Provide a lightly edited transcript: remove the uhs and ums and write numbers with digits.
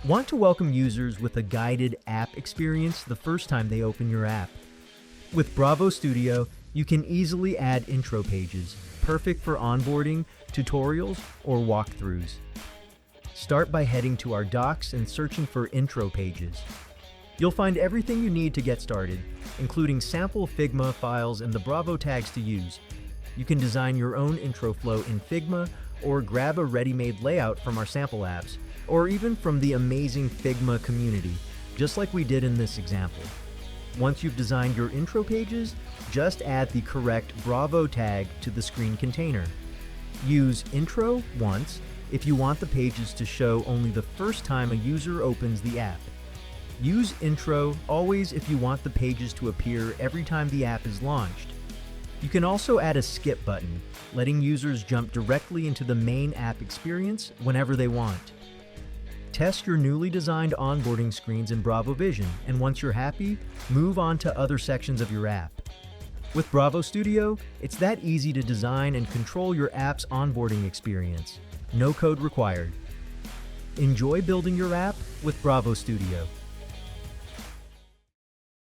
Want to welcome users with a guided app experience the first time they open your app? With Bravo Studio, you can easily add intro pages, perfect for onboarding, tutorials, or walkthroughs. Start by heading to our docs and searching for intro pages. You'll find everything you need to get started, including sample Figma files and the Bravo tags to use. You can design your own intro flow in Figma or grab a ready-made layout from our sample apps, or even from the amazing Figma community, just like we did in this example. Once you've designed your intro pages, just add the correct Bravo tag to the screen container. Use intro once if you want the pages to show only the first time a user opens the app. Use intro always if you want the pages to appear every time the app is launched. You can also add a skip button, letting users jump directly into the main app experience whenever they want. Test your newly designed onboarding screens in Bravo Vision, and once you're happy, move on to other sections of your app. With Bravo Studio, it's that easy to design and control your app's onboarding experience. No code required. Enjoy building your app with Bravo Studio.